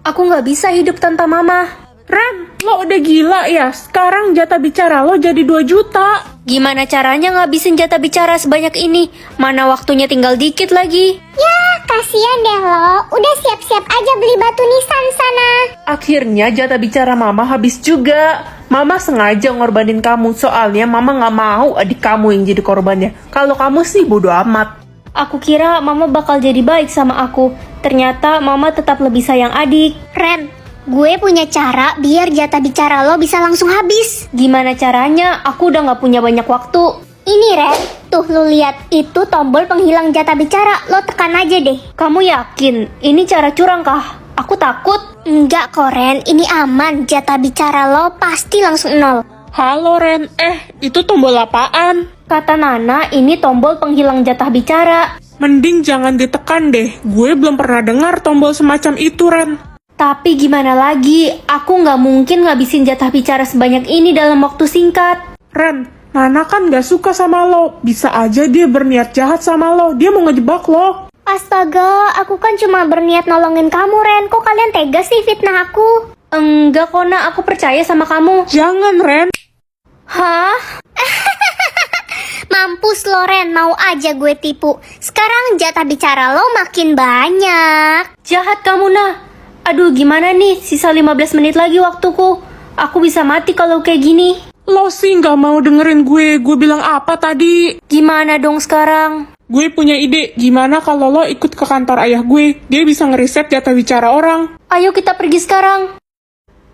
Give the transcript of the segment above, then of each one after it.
Aku nggak bisa hidup tanpa mama. Ren, lo udah gila ya? Sekarang jatah bicara lo jadi 2 juta. Gimana caranya ngabisin jatah bicara sebanyak ini? Mana waktunya tinggal dikit lagi. Ya, kasihan deh lo. Udah siap-siap aja beli batu nisan sana. Akhirnya jatah bicara mama habis juga. Mama sengaja ngorbanin kamu, soalnya mama gak mau adik kamu yang jadi korbannya. Kalau kamu sih bodo amat. Aku kira mama bakal jadi baik sama aku. Ternyata mama tetap lebih sayang adik. Ren, gue punya cara biar jatah bicara lo bisa langsung habis. Gimana caranya? Aku udah gak punya banyak waktu. Ini Ren, tuh lo lihat itu tombol penghilang jatah bicara. Lo tekan aja deh. Kamu yakin? Ini cara curang kah? Aku takut. Enggak kok Ren, ini aman. Jatah bicara lo pasti langsung 0. Halo Ren, itu tombol apaan? Kata Nana, ini tombol penghilang jatah bicara. Mending jangan ditekan deh. Gue belum pernah dengar tombol semacam itu, Ren. Tapi gimana lagi? Aku nggak mungkin ngabisin jatah bicara sebanyak ini dalam waktu singkat. Ren, Nana kan gak suka sama lo. Bisa aja dia berniat jahat sama lo. Dia mau ngejebak lo. Astaga, aku kan cuma berniat nolongin kamu Ren. Kok kalian tega sih fitnah aku? Enggak kok Nak, aku percaya sama kamu. Jangan, Ren. Hah? Mampus lo Ren, mau aja gue tipu. Sekarang jatah bicara lo makin banyak. Jahat kamu Nah. Aduh gimana nih, sisa 15 menit lagi waktuku. Aku bisa mati kalau kayak gini. Lo sih gak mau dengerin gue. Gue bilang apa tadi? Gimana dong sekarang? Gue punya ide. Gimana kalau lo ikut ke kantor ayah gue? Dia bisa ngeriset jatah bicara orang. Ayo kita pergi sekarang.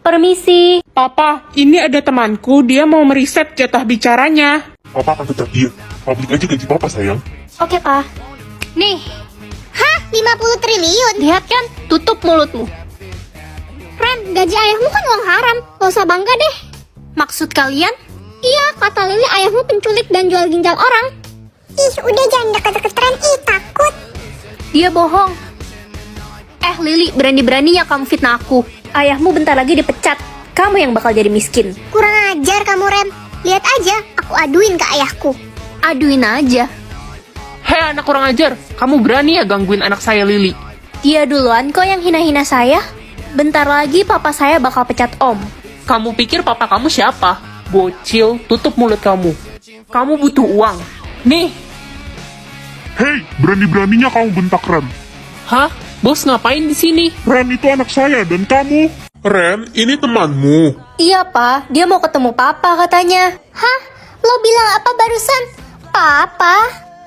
Permisi. Papa, ini ada temanku. Dia mau meriset jatah bicaranya. Papa akan pecat dia. Publik aja gaji papa, sayang. Oke Pak. Nih, Hah? 50 triliun? lihat kan? Tutup mulutmu. Ren, gaji ayahmu kan uang haram. Gak usah bangga deh. Maksud kalian? Iya, kata Lili ayahmu penculik dan jual ginjal orang. Ih, udah jangan deket-deket Ren. Ih, takut. Dia bohong. Lili, berani-beraninya kamu fitnah aku. Ayahmu bentar lagi dipecat. Kamu yang bakal jadi miskin. Kurang ajar kamu Ren. Lihat aja, aku aduin ke ayahku. Aduin aja. Hei anak kurang ajar. Kamu berani ya gangguin anak saya Lili? Dia duluan kok yang hina-hina saya. Bentar lagi papa saya bakal pecat om. Kamu pikir papa kamu siapa? Bocil, tutup mulut kamu. Kamu butuh uang. Nih. Hei, berani-beraninya kamu bentak Ren. Hah? Bos ngapain di sini? Ren itu anak saya dan kamu. Ren, ini temanmu. Iya pak, dia mau ketemu papa katanya. Hah? Lo bilang apa barusan? Papa?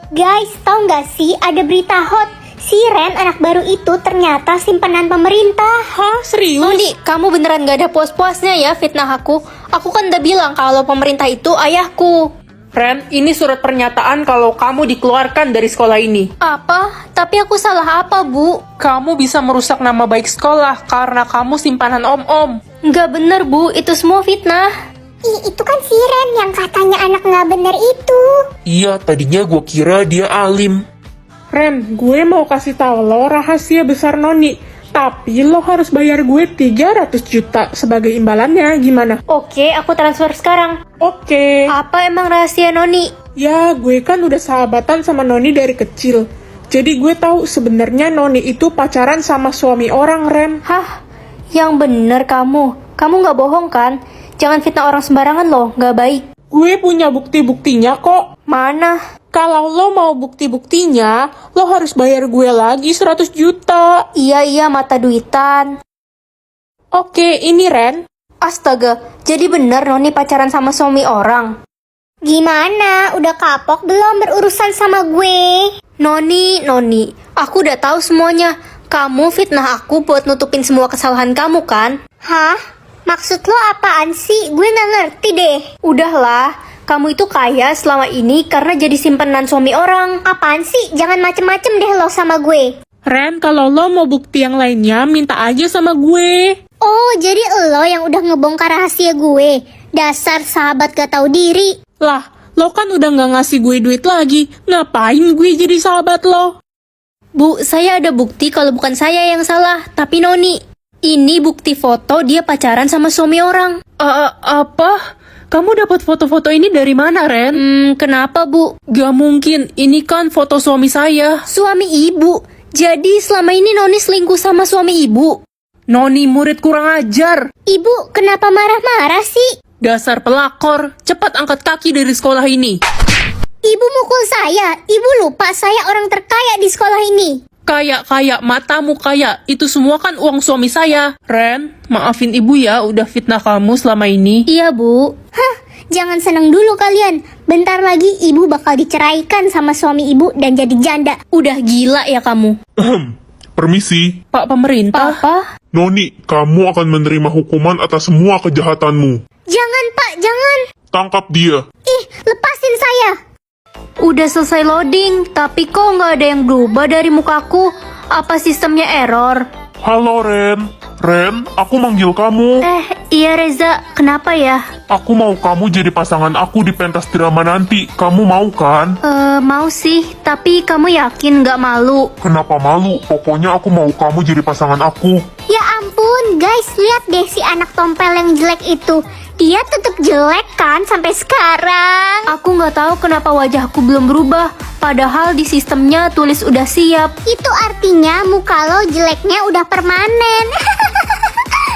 Guys, tau gak sih ada berita hot? Si Ren anak baru itu ternyata simpanan pemerintah. Hah? Serius? Moni, kamu beneran gak ada puas-puasnya ya fitnah aku? Aku kan udah bilang kalau pemerintah itu ayahku. Ren, ini surat pernyataan kalau kamu dikeluarkan dari sekolah ini. Apa? Tapi aku salah apa, Bu? Kamu bisa merusak nama baik sekolah karena kamu simpanan om-om. Nggak bener, Bu. Itu semua fitnah. Ih, itu kan si Ren yang katanya anak gak bener itu. Iya, tadinya gue kira dia alim. Ren, gue mau kasih tahu lo rahasia besar Noni. Tapi lo harus bayar gue 300 juta sebagai imbalannya, gimana? Oke, aku transfer sekarang. Oke. Apa emang rahasia Noni? Ya, gue kan udah sahabatan sama Noni dari kecil. Jadi gue tahu sebenarnya Noni itu pacaran sama suami orang, Ren. Hah? Yang bener kamu. Kamu nggak bohong kan? Jangan fitnah orang sembarangan loh, nggak baik. Gue punya bukti-buktinya kok. Mana? Kalau lo mau bukti-buktinya, lo harus bayar gue lagi 100 juta. Iya, mata duitan. Oke, ini Ren. Astaga, jadi bener Noni pacaran sama suami orang? Gimana? Udah kapok belum berurusan sama gue? Noni, aku udah tahu semuanya. Kamu fitnah aku buat nutupin semua kesalahan kamu kan? Hah? Maksud lo apaan sih? Gue gak ngerti deh. Udahlah, kamu itu kaya selama ini karena jadi simpanan suami orang. Apaan sih? Jangan macem-macem deh lo sama gue. Ren, kalau lo mau bukti yang lainnya, minta aja sama gue. Oh, jadi lo yang udah ngebongkar rahasia gue. Dasar sahabat gak tahu diri. Lah, lo kan udah gak ngasih gue duit lagi. Ngapain gue jadi sahabat lo? Bu, saya ada bukti kalau bukan saya yang salah, tapi Noni. Ini bukti foto dia pacaran sama suami orang. Apa? Kamu dapat foto-foto ini dari mana, Ren? Kenapa, Bu? Gak mungkin, ini kan foto suami saya. Suami ibu. Jadi selama ini Noni selingkuh sama suami ibu? Noni murid kurang ajar. Ibu, kenapa marah-marah sih? Dasar pelakor, cepat angkat kaki dari sekolah ini. Ibu mukul saya. Ibu lupa saya orang terkaya di sekolah ini. Kaya, matamu kaya. Itu semua kan uang suami saya. Ren, maafin ibu ya udah fitnah kamu selama ini. Iya, Bu. Hah, jangan senang dulu kalian. Bentar lagi ibu bakal diceraikan sama suami ibu dan jadi janda. Udah gila ya kamu. Permisi. Pak pemerintah. Papa? Noni, kamu akan menerima hukuman atas semua kejahatanmu. Jangan Pak, jangan. Tangkap dia. Ih, lepasin saya. Udah selesai loading, tapi kok nggak ada yang berubah dari mukaku? Apa sistemnya error? Halo Ren. Ren, aku manggil kamu. Iya Reza, kenapa ya? Aku mau kamu jadi pasangan aku di pentas drama nanti. Kamu mau kan? Mau sih, tapi kamu yakin nggak malu? Kenapa malu? Pokoknya aku mau kamu jadi pasangan aku. Ya ampun, guys, lihat deh si anak tompel yang jelek itu. Dia tetap jelek kan sampai sekarang. Aku nggak tahu kenapa wajahku belum berubah, padahal di sistemnya tulis udah siap. Itu artinya muka lo jeleknya udah permanen.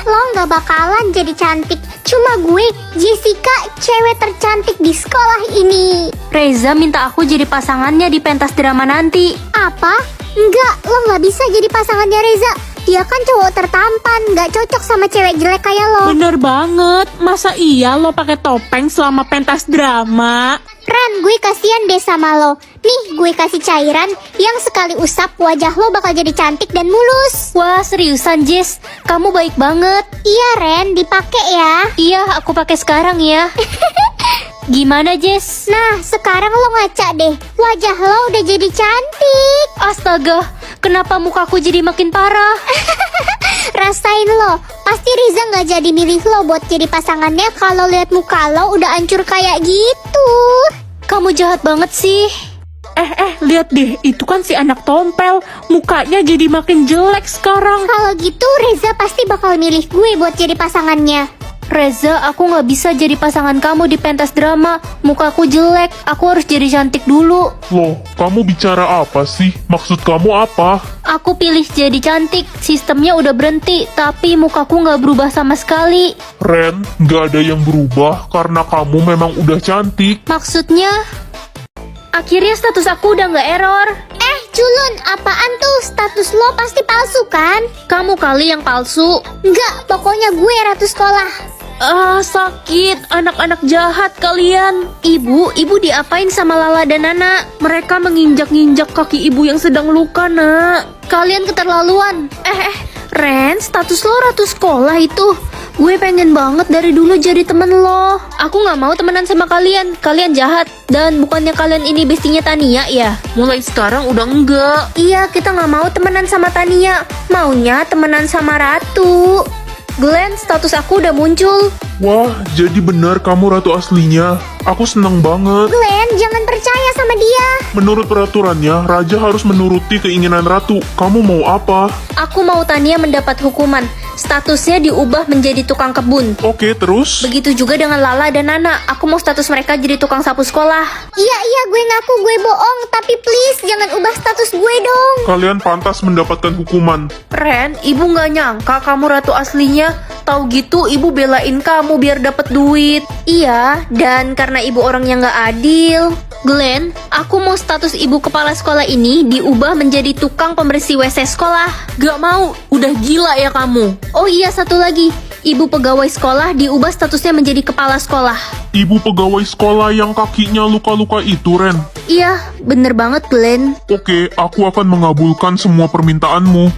Lo nggak bakalan jadi cantik. Cuma gue, Jessica, cewek tercantik di sekolah ini. Reza minta aku jadi pasangannya di pentas drama nanti. Apa? Enggak, lo nggak bisa jadi pasangannya Reza. Dia kan cowok tertampan, nggak cocok sama cewek jelek kayak lo. Bener banget. Masa iya lo pakai topeng selama pentas drama? Ren, gue kasihan deh sama lo. Nih, gue kasih cairan yang sekali usap wajah lo bakal jadi cantik dan mulus. Wah, seriusan Jess? Kamu baik banget. Iya Ren, dipakai ya. Iya, aku pakai sekarang ya. Gimana Jess? Nah, sekarang lo ngaca deh. Wajah lo udah jadi cantik. Astaga, kenapa mukaku jadi makin parah? Rasain lo, pasti Riza nggak jadi milih lo buat jadi pasangannya kalau lihat muka lo udah hancur kayak gitu. Kamu jahat banget sih. Lihat deh, itu kan si anak tompel. Mukanya jadi makin jelek sekarang. Kalau gitu Riza pasti bakal milih gue buat jadi pasangannya. Reza, aku nggak bisa jadi pasangan kamu di pentas drama. Mukaku jelek, aku harus jadi cantik dulu. Loh, kamu bicara apa sih? Maksud kamu apa? Aku pilih jadi cantik, sistemnya udah berhenti, tapi mukaku nggak berubah sama sekali. Ren, gak ada yang berubah karena kamu memang udah cantik. Maksudnya, akhirnya status aku udah nggak error. Culun, apaan tuh? Status lo pasti palsu kan? Kamu kali yang palsu. Enggak, pokoknya gue ratu sekolah. Sakit. Anak-anak jahat kalian. Ibu diapain sama Lala dan Nana? Mereka menginjak-injak kaki ibu yang sedang luka, nak. Kalian keterlaluan. Ren, status lo ratu sekolah itu. Gue pengen banget dari dulu jadi temen lo. Aku nggak mau temenan sama kalian. Kalian jahat. Dan bukannya kalian ini bestinya Tania ya? Mulai sekarang udah enggak. Iya, kita nggak mau temenan sama Tania. Maunya temenan sama Ratu. Glenn, status aku udah muncul. Wah, jadi benar kamu ratu aslinya. Aku seneng banget. Glenn, jangan percaya sama dia. Menurut peraturannya, raja harus menuruti keinginan ratu. Kamu mau apa? Aku mau Tania mendapat hukuman. Statusnya diubah menjadi tukang kebun. Oke, terus? Begitu juga dengan Lala dan Nana. Aku mau status mereka jadi tukang sapu sekolah. Iya, gue ngaku gue bohong. Tapi please, jangan ubah status gue dong. Kalian pantas mendapatkan hukuman. Ren, ibu nggak nyangka kamu ratu aslinya. Tahu gitu ibu belain kamu biar dapat duit. Iya, dan karena ibu orang yang gak adil. Glenn, aku mau status ibu kepala sekolah ini diubah menjadi tukang pembersih WC sekolah. Gak mau, udah gila ya kamu. Oh iya, satu lagi. Ibu pegawai sekolah diubah statusnya menjadi kepala sekolah. Ibu pegawai sekolah yang kakinya luka-luka itu, Ren. Iya, bener banget Glenn. Oke, aku akan mengabulkan semua permintaanmu.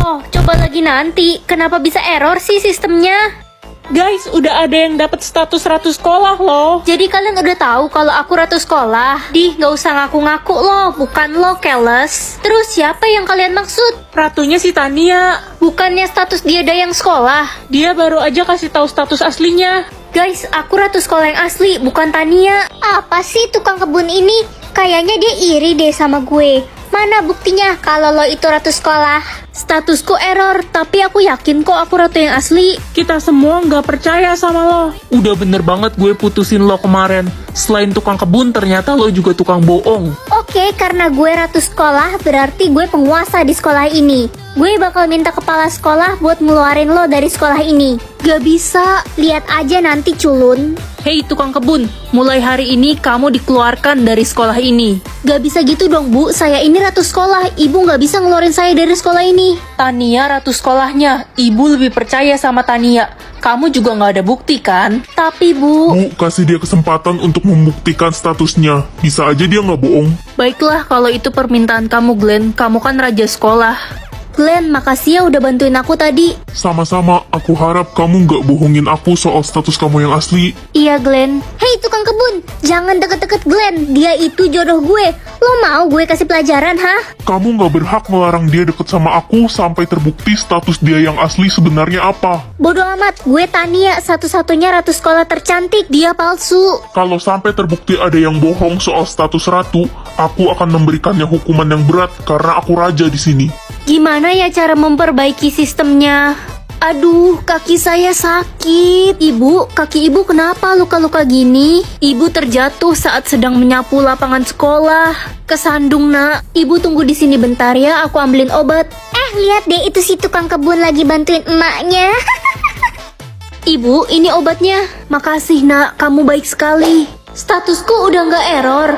Oh, coba lagi nanti. Kenapa bisa error sih sistemnya? Guys, udah ada yang dapat status ratu sekolah loh. Jadi kalian udah tahu kalau aku ratu sekolah? Gak usah ngaku-ngaku loh, bukan lo keles. Terus siapa yang kalian maksud? Ratunya si Tania. Bukannya status dia dayang sekolah? Dia baru aja kasih tahu status aslinya. Guys, aku ratu sekolah yang asli, bukan Tania. Apa sih tukang kebun ini? Kayaknya dia iri deh sama gue. Mana buktinya kalau lo itu ratu sekolah? Statusku error, tapi aku yakin kok aku ratu yang asli. Kita semua nggak percaya sama lo. Udah bener banget gue putusin lo kemarin. Selain tukang kebun, ternyata lo juga tukang bohong. Oke, karena gue ratu sekolah, berarti gue penguasa di sekolah ini. Gue bakal minta kepala sekolah buat ngeluarin lo dari sekolah ini. Gak bisa. Lihat aja nanti, culun. Hei tukang kebun, mulai hari ini kamu dikeluarkan dari sekolah ini. Gak bisa gitu dong bu, saya ini ratu sekolah. Ibu gak bisa ngeluarin saya dari sekolah ini. Tania ratu sekolahnya, ibu lebih percaya sama Tania. Kamu juga gak ada bukti kan? Tapi bu... Bu, kasih dia kesempatan untuk membuktikan statusnya. Bisa aja dia nggak bohong. Baiklah kalau itu permintaan kamu Glenn, kamu kan raja sekolah. Glenn, makasih ya udah bantuin aku tadi. Sama-sama, aku harap kamu nggak bohongin aku soal status kamu yang asli. Iya Glenn. Hei tukang kebun, jangan deket-deket Glenn. Dia itu jodoh gue. Lo mau gue kasih pelajaran, hah? Kamu nggak berhak ngelarang dia deket sama aku sampai terbukti status dia yang asli sebenarnya apa. Bodoh amat, gue Tania, satu-satunya ratu sekolah tercantik. Dia palsu. Kalau sampai terbukti ada yang bohong soal status ratu, aku akan memberikannya hukuman yang berat karena aku raja di sini. Gimana ya cara memperbaiki sistemnya? Aduh, kaki saya sakit. Ibu, kaki ibu kenapa luka-luka gini? Ibu terjatuh saat sedang menyapu lapangan sekolah. Kesandung nak. Ibu tunggu di sini bentar ya, aku ambilin obat. Lihat deh itu si tukang kebun lagi bantuin emaknya. Ibu, ini obatnya. Makasih nak, kamu baik sekali. Statusku udah nggak error.